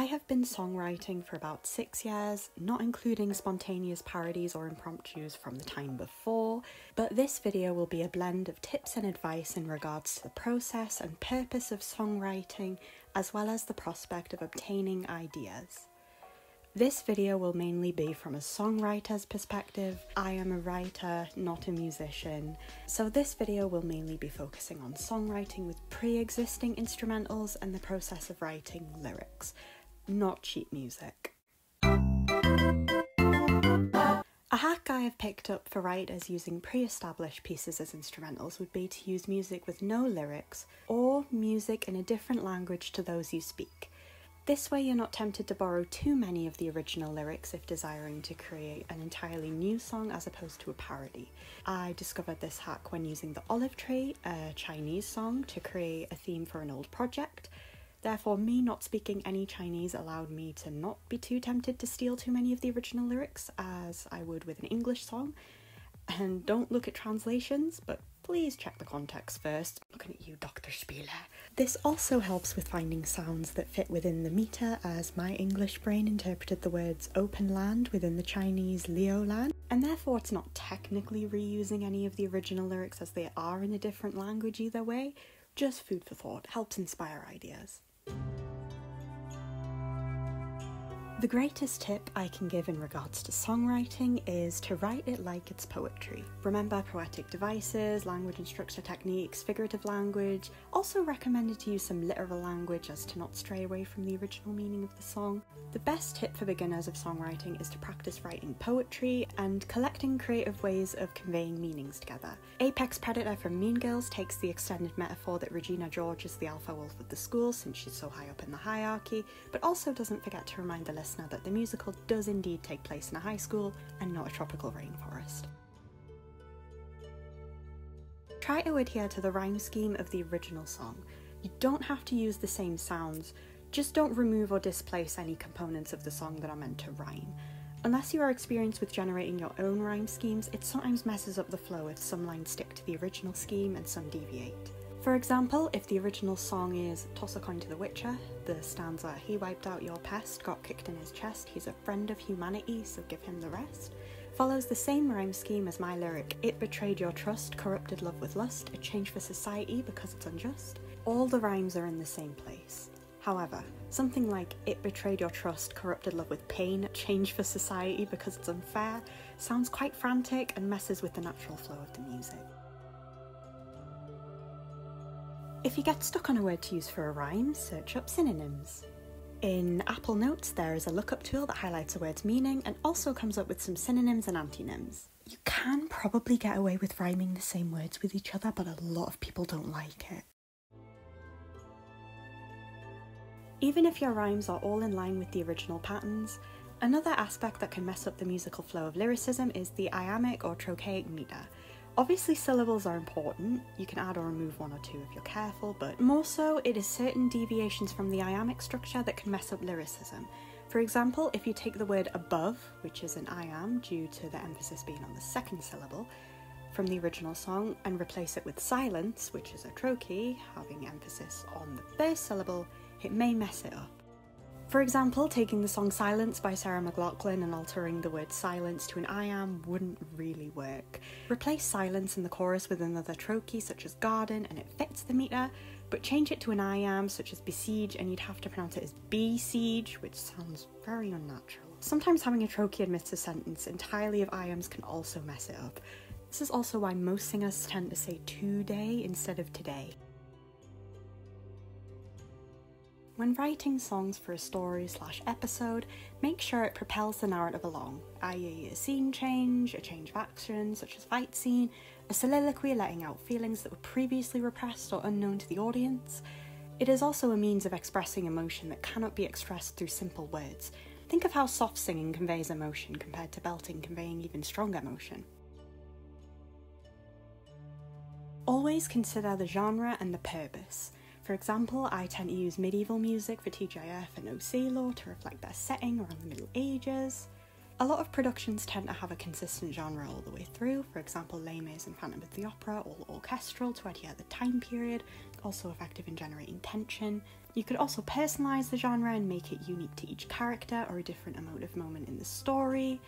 I have been songwriting for about 6 years, not including spontaneous parodies or impromptus from the time before, but this video will be a blend of tips and advice in regards to the process and purpose of songwriting, as well as the prospect of obtaining ideas. This video will mainly be from a songwriter's perspective. I am a writer, not a musician, so this video will mainly be focusing on songwriting with pre-existing instrumentals and the process of writing lyrics, not sheet music. A hack I have picked up for writers using pre-established pieces as instrumentals would be to use music with no lyrics or music in a different language to those you speak. This way you're not tempted to borrow too many of the original lyrics if desiring to create an entirely new song as opposed to a parody. I discovered this hack when using the Olive Tree, a Chinese song, to create a theme for an old project. Therefore, me not speaking any Chinese allowed me to not be too tempted to steal too many of the original lyrics as I would with an English song. And don't look at translations, but please check the context first. Looking at you, Dr. Spieler. This also helps with finding sounds that fit within the meter, as my English brain interpreted the words open land within the Chinese Leo land, and therefore it's not technically reusing any of the original lyrics as they are in a different language either way. Just food for thought, helps inspire ideas. The greatest tip I can give in regards to songwriting is to write it like it's poetry. Remember poetic devices, language and structure techniques, figurative language. Also recommended to use some literal language as to not stray away from the original meaning of the song. The best tip for beginners of songwriting is to practice writing poetry and collecting creative ways of conveying meanings together. Apex Predator from Mean Girls takes the extended metaphor that Regina George is the alpha wolf of the school since she's so high up in the hierarchy, but also doesn't forget to remind the listener that the musical does indeed take place in a high school and not a tropical rainforest. Try to adhere to the rhyme scheme of the original song. You don't have to use the same sounds, just don't remove or displace any components of the song that are meant to rhyme. Unless you are experienced with generating your own rhyme schemes, it sometimes messes up the flow if some lines stick to the original scheme and some deviate. For example, if the original song is "Toss a coin to the Witcher," the stanza "He wiped out your pest, got kicked in his chest, he's a friend of humanity, so give him the rest," follows the same rhyme scheme as my lyric "It betrayed your trust, corrupted love with lust, a change for society because it's unjust." All the rhymes are in the same place. However, something like "It betrayed your trust, corrupted love with pain, change for society because it's unfair" sounds quite frantic and messes with the natural flow of the music. If you get stuck on a word to use for a rhyme, search up synonyms. In Apple Notes, there is a lookup tool that highlights a word's meaning and also comes up with some synonyms and antonyms. You can probably get away with rhyming the same words with each other, but a lot of people don't like it. Even if your rhymes are all in line with the original patterns, another aspect that can mess up the musical flow of lyricism is the iambic or trochaic meter. Obviously syllables are important, you can add or remove one or two if you're careful, but more so it is certain deviations from the iambic structure that can mess up lyricism. For example, if you take the word above, which is an iamb due to the emphasis being on the second syllable, from the original song and replace it with silence, which is a trochee, having emphasis on the first syllable, it may mess it up. For example, taking the song Silence by Sarah McLachlan and altering the word silence to an iamb wouldn't really work. Replace silence in the chorus with another trochee such as garden and it fits the meter, but change it to an iamb such as besiege and you'd have to pronounce it as besiege, which sounds very unnatural. Sometimes having a trochee amidst a sentence entirely of iambs can also mess it up. This is also why most singers tend to say today instead of today. When writing songs for a story/episode, make sure it propels the narrative along, i.e. a scene change, a change of action such as fight scene, a soliloquy letting out feelings that were previously repressed or unknown to the audience. It is also a means of expressing emotion that cannot be expressed through simple words. Think of how soft singing conveys emotion compared to belting conveying even stronger emotion. Always consider the genre and the purpose. For example, I tend to use medieval music for TGIF and OC law to reflect their setting around the Middle Ages. A lot of productions tend to have a consistent genre all the way through, for example Les Mis and Phantom of the Opera, all orchestral to adhere the time period, also effective in generating tension. You could also personalise the genre and make it unique to each character or a different emotive moment in the story.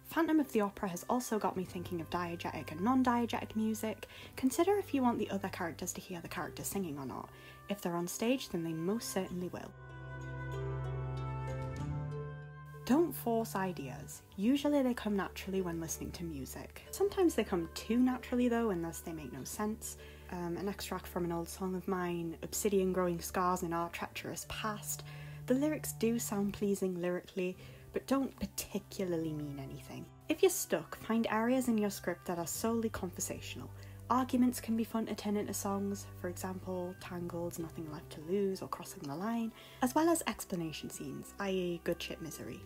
Phantom of the Opera has also got me thinking of diegetic and non-diegetic music. Consider if you want the other characters to hear the character singing or not. If they're on stage, then they most certainly will. Don't force ideas. Usually they come naturally when listening to music. Sometimes they come too naturally though, unless they make no sense. An extract from an old song of mine, Obsidian growing scars in our treacherous past. The lyrics do sound pleasing lyrically, but don't particularly mean anything. If you're stuck, find areas in your script that are solely conversational. Arguments can be fun to turn into songs, for example, Tangled's Nothing Left to Lose or Crossing the Line, as well as explanation scenes, i.e. Good Shit Misery.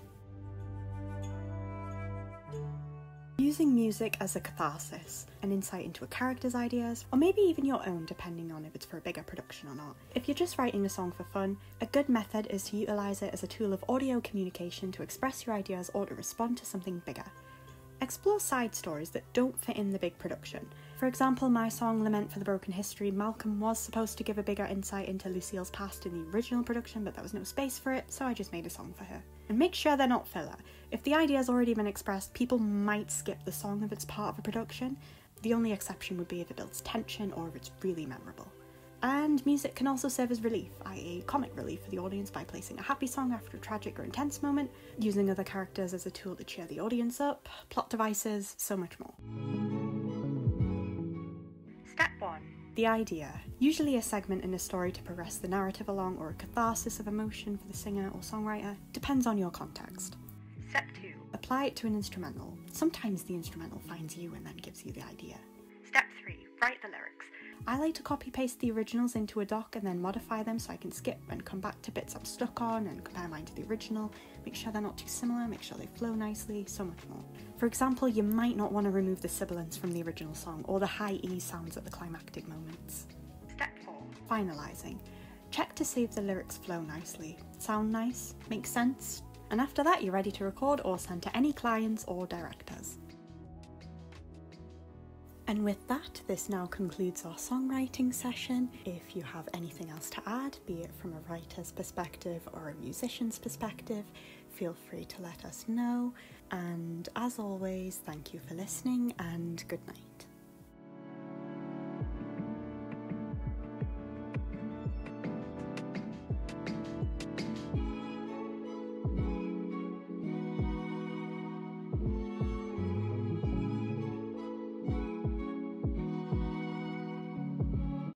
Using music as a catharsis, an insight into a character's ideas, or maybe even your own depending on if it's for a bigger production or not. If you're just writing a song for fun, a good method is to utilise it as a tool of audio communication to express your ideas or to respond to something bigger. Explore side stories that don't fit in the big production. For example, my song Lament for the Broken History, Malcolm was supposed to give a bigger insight into Lucille's past in the original production, but there was no space for it, so I just made a song for her. And make sure they're not filler. If the idea's already been expressed, people might skip the song if it's part of a production. The only exception would be if it builds tension or if it's really memorable. And music can also serve as relief, i.e. comic relief for the audience by placing a happy song after a tragic or intense moment, using other characters as a tool to cheer the audience up, plot devices, so much more. Step 1. The idea. Usually a segment in a story to progress the narrative along or a catharsis of emotion for the singer or songwriter, depends on your context. Step 2. Apply it to an instrumental. Sometimes the instrumental finds you and then gives you the idea. Step 3. Write the lyrics. I like to copy-paste the originals into a doc and then modify them so I can skip and come back to bits I'm stuck on and compare mine to the original, make sure they're not too similar, make sure they flow nicely, so much more. For example, you might not want to remove the sibilants from the original song or the high E sounds at the climactic moments. Step 4. Finalising. Check to see if the lyrics flow nicely, sound nice, make sense, and after that you're ready to record or send to any clients or directors. And with that, this now concludes our songwriting session. If you have anything else to add, be it from a writer's perspective or a musician's perspective, feel free to let us know. And as always, thank you for listening and good night.